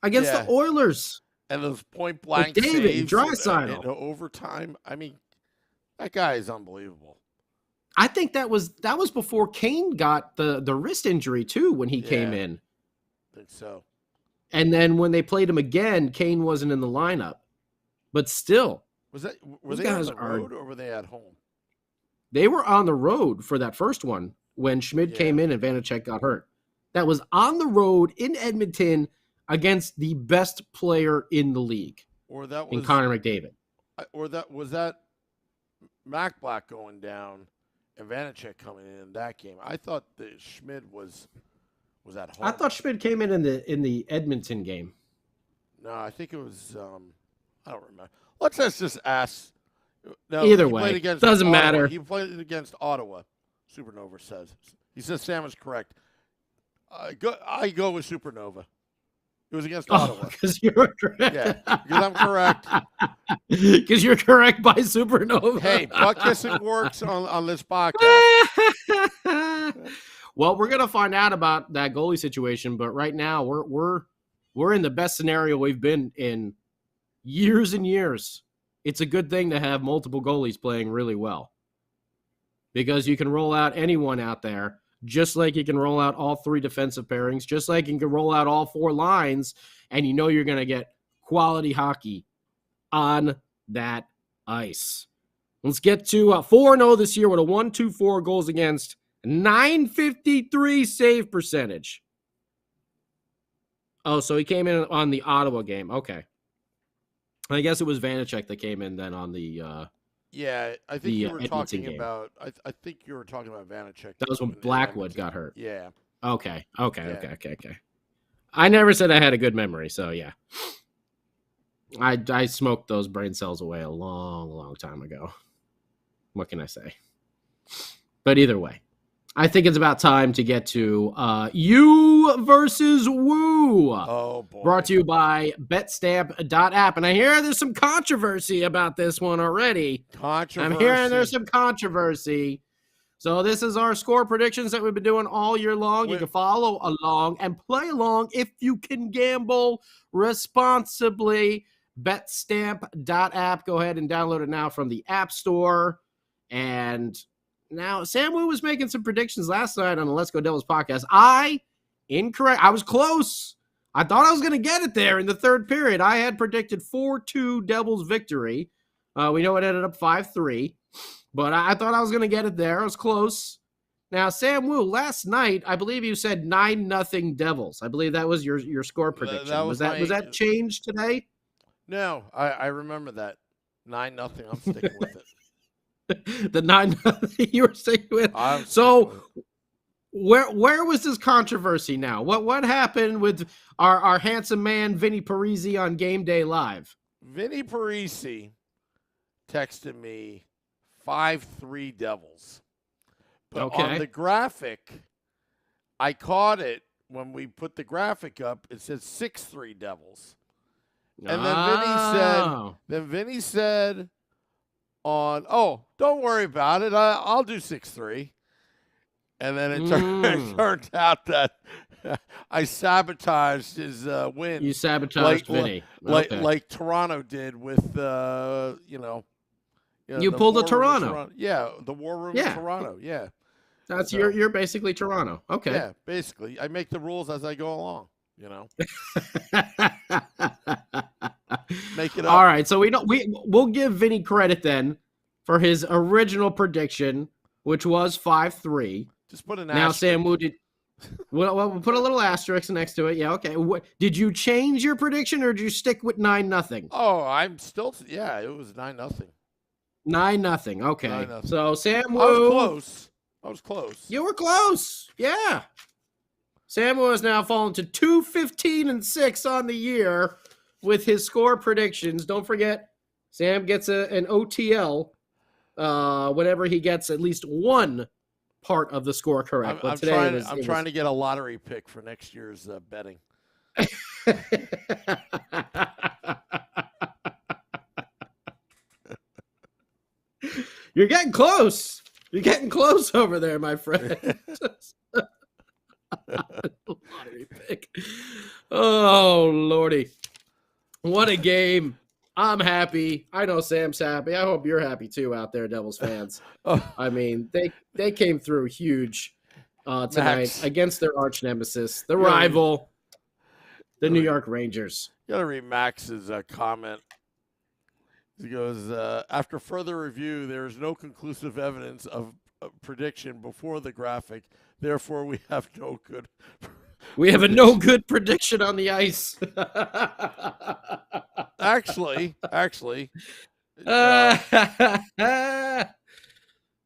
The Oilers. And those point blank David, saves Draisaitl. in overtime. I mean, that guy is unbelievable. I think that was before Kane got the wrist injury too when he came in. I think so. And then when they played him again, Kane wasn't in the lineup. But still. Were they on the road or were they at home? They were on the road for that first one when Schmid came in and Vanacek got hurt. That was on the road in Edmonton against the best player in the league. In Connor McDavid. Or was that Mac Black going down and Vanacek coming in that game? I thought that Schmid was at home. I thought Schmid came in the Edmonton game. No, I think it was I don't remember. Let's just ask. No, either way, doesn't matter. He played against Ottawa. Supernova says. He says Sam is correct. I go with Supernova. It was against Ottawa. Because you're correct. Yeah, because I'm correct. Because you're correct by Supernova. Hey, butt kissing works on this podcast. Well, we're gonna find out about that goalie situation, but right now we're in the best scenario we've been in years and years. It's a good thing to have multiple goalies playing really well because you can roll out anyone out there, just like you can roll out all 3 defensive pairings, just like you can roll out all 4 lines, and you're going to get quality hockey on that ice. Let's get to 4-0 this year with a 1.24 goals against, 953 save percentage. Oh, so he came in on the Ottawa game. Okay. I guess it was Vanacek that came in then on the I think you were talking about I think you were talking about Vanacek. That was when Blackwood got hurt. Yeah. Okay. I never said I had a good memory, so yeah. I smoked those brain cells away a long time ago. What can I say? But either way, I think it's about time to get to you versus Woo. Oh, boy. Brought to you by betstamp.app. And I hear there's some controversy about this one already. I'm hearing there's some controversy. So this is our score predictions that we've been doing all year long. You can follow along and play along if you can gamble responsibly. Betstamp.app. Go ahead and download it now from the App Store. And now, Sam Wu was making some predictions last night on the Let's Go Devils podcast. Incorrect. I was close. I thought I was going to get it there in the third period. I had predicted 4-2 Devils victory. We know it ended up 5-3. But I thought I was going to get it there. I was close. Now, Sam Wu, last night, I believe you said 9-0 Devils. I believe that was your score prediction. Was that changed today? No, I remember that. 9-0. I'm sticking with it. The 9-0 you were sticking with. So where was this controversy now? What happened with our handsome man Vinny Parisi on Game Day Live? Vinny Parisi texted me 5-3 Devils. But on the graphic, I caught it when we put the graphic up. It says 6-3 Devils. And then Vinny said don't worry about it. I'll do 6-3. And then it turned out that I sabotaged his win. You sabotaged Vinny. Like Toronto did with, you pulled a Toronto. Yeah, the War Room in Toronto. Yeah. That's you're basically Toronto. Okay. Yeah, basically. I make the rules as I go along, Make it up. All right, so we'll give Vinny credit then for his original prediction, which was 5-3. Just put an now asterisk. Sam Wu did. We'll put a little asterisk next to it. Yeah, okay. Did you change your prediction or did you stick with 9-0? Oh, I'm still. Yeah, it was 9-0. 9-0. Okay. 9-0. So Sam Wu. I was close. You were close. Yeah. Samuel has now fallen to 2-15-6 on the year with his score predictions. Don't forget, Sam gets an OTL whenever he gets at least one part of the score correct. I'm trying to get a lottery pick for next year's betting. You're getting close. You're getting close over there, my friend. Lottery pick. Oh, Lordy. What a game. I'm happy. I know Sam's happy. I hope you're happy too out there, Devils fans. I mean, they came through huge tonight Max. Against their arch nemesis, the rival, the New York Rangers. You got to read Max's comment. He goes, after further review, there is no conclusive evidence of prediction before the graphic. Therefore, we have no good. We have a no good prediction on the ice. Actually. I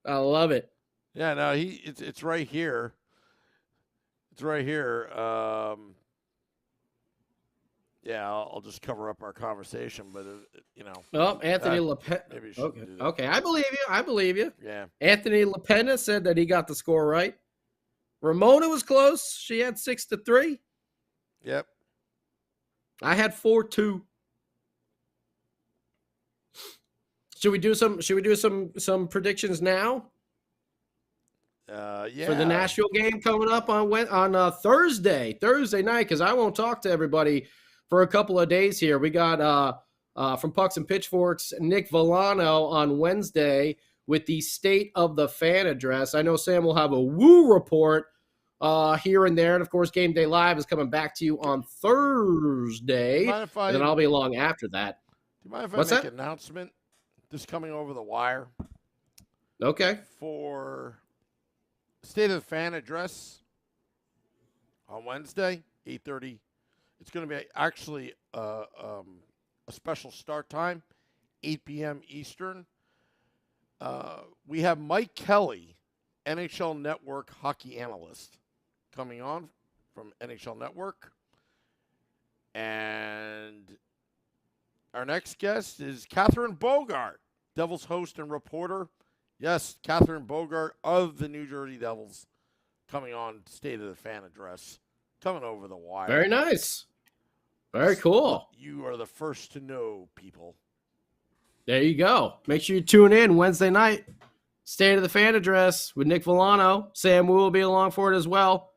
love it. Yeah, no, it's right here. It's right here. Yeah, I'll just cover up our conversation, but Oh, Anthony LePena. Maybe okay, I believe you. Yeah. Anthony LePena said that he got the score right. Ramona was close. She had 6-3. Yep. I had 4-2. Should we do some predictions now? Yeah. For the Nashville game coming up on Thursday night, because I won't talk to everybody for a couple of days here. We got from Pucks and Pitchforks, Nick Villano on Wednesday with the State of the Fan address. I know Sam will have a woo report here and there. And, of course, Game Day Live is coming back to you on Thursday. And then I'll be along after that. Do you mind if I make an announcement? This coming over the wire. Okay. For State of the Fan address on Wednesday, 8:30. It's going to be actually a special start time, 8 p.m. Eastern. We have Mike Kelly, NHL Network hockey analyst, coming on from NHL Network. And our next guest is Catherine Bogart, Devils host and reporter. Yes, Catherine Bogart of the New Jersey Devils coming on State of the Fan address, coming over the wire. Very nice. Very cool. You are the first to know, people. There you go. Make sure you tune in Wednesday night. State of the Fan address with Nick Villano. Sam Wu will be along for it as well.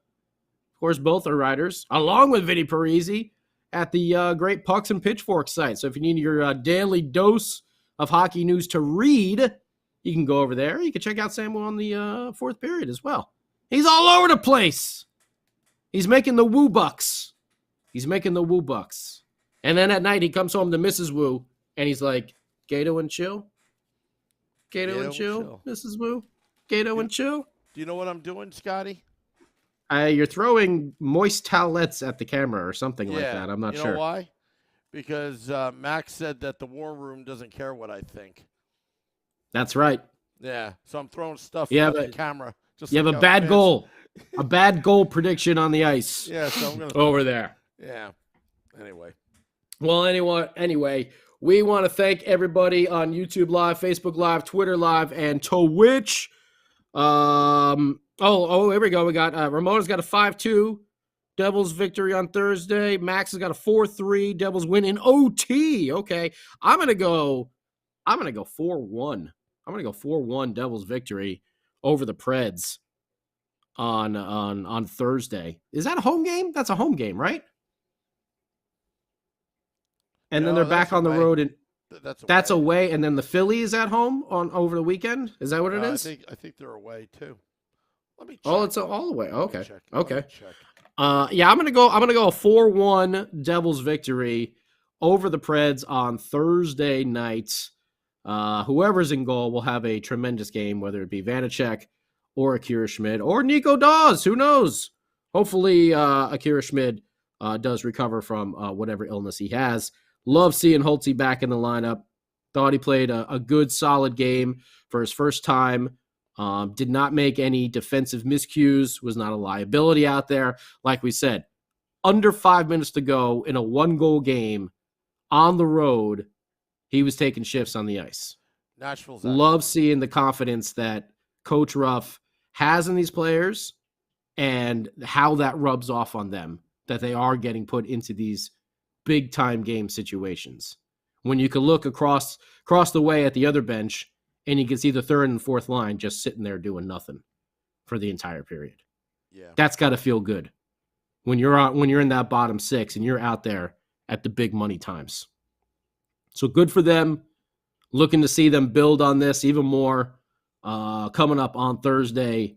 Of course, both are writers, along with Vinny Parisi at the great Pucks and Pitchforks site. So if you need your daily dose of hockey news to read, you can go over there. You can check out Sam Wu on the fourth period as well. He's all over the place. He's making the Woo bucks. And then at night, he comes home to Mrs. Wu, and he's like, Gato and chill? Gato and chill, Mrs. Wu? Gato and chill? Do you know what I'm doing, Scotty? You're throwing moist towelettes at the camera or something like that. I'm not sure. You know why? Because Max said that the war room doesn't care what I think. That's right. Yeah, so I'm throwing stuff at the camera. You have a bad goal. A bad goal prediction on the ice. Yeah, so I'm going to... over there. Yeah. Anyway. Well, anyway, we want to thank everybody on YouTube Live, Facebook Live, Twitter Live, and Twitch. Here we go. We got Ramona's got a 5-2 Devils victory on Thursday. Max has got a 4-3 Devils win in OT. Okay. I'm gonna go 4-1. I'm gonna go 4-1 Devils victory over the Preds on Thursday. Is that a home game? That's a home game, right? And then they're back on the road, and that's away. And then the Phillies at home over the weekend. Is that what it is? I think they're away too. Let me check. Oh, it's all away. Okay. Okay. Yeah, I'm gonna go a 4-1 Devils victory over the Preds on Thursday night. Whoever's in goal will have a tremendous game, whether it be Vanacek or Akira Schmid or Nico Dawes. Who knows? Hopefully, Akira Schmid does recover from whatever illness he has. Love seeing Holtzy back in the lineup. Thought he played a good, solid game for his first time Did not make any defensive miscues, was not a liability out there. Like we said, under 5 minutes to go in a 1-goal game on the road, he was taking shifts on the ice. Nashville's Love seeing the confidence that Coach Ruff has in these players and how that rubs off on them, that they are getting put into these big-time game situations. When you can look across the way at the other bench and you can see the third and fourth line just sitting there doing nothing for the entire period. Yeah. That's got to feel good when you're in that bottom six and you're out there at the big money times. So good for them. Looking to see them build on this even more coming up on Thursday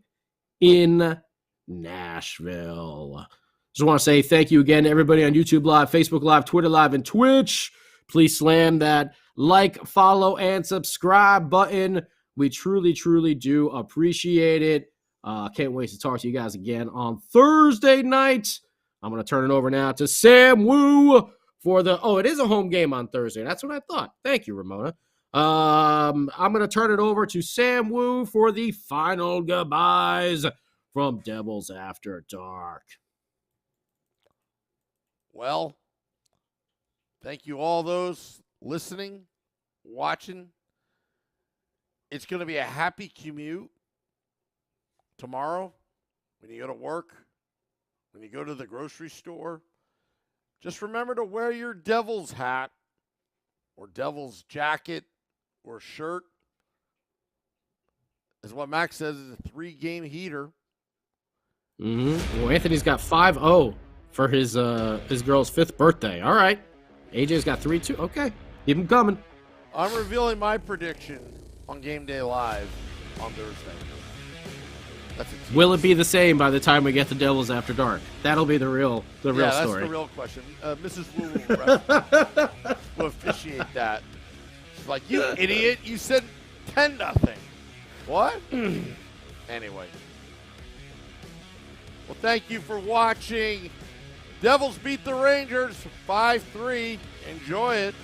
in Nashville. Just want to say thank you again to everybody on YouTube Live, Facebook Live, Twitter Live, and Twitch. Please slam that like, follow, and subscribe button. We truly, truly do appreciate it. Can't wait to talk to you guys again on Thursday night. I'm going to turn it over now to Sam Woo for it is a home game on Thursday. That's what I thought. Thank you, Ramona. I'm going to turn it over to Sam Woo for the final goodbyes from Devils After Dark. Well, thank you all those listening, watching. It's going to be a happy commute tomorrow when you go to work, when you go to the grocery store. Just remember to wear your Devils hat or Devils jacket or shirt. As what Max says, is a 3-game heater. Mm-hmm. Well, Anthony's got 5-0 for his girl's 5th birthday. All right. AJ's got 3-2. Okay. Keep him coming. I'm revealing my prediction on Game Day Live on Thursday. Will it be the same by the time we get to Devils After Dark? That'll be the real story. That's the real question. Mrs. Wu will officiate that. She's like, you idiot, you said 10-0. What? Anyway. Well, thank you for watching. Devils beat the Rangers 5-3. Enjoy it.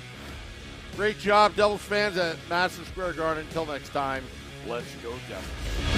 Great job, Devils fans at Madison Square Garden. Until next time, let's go Devils.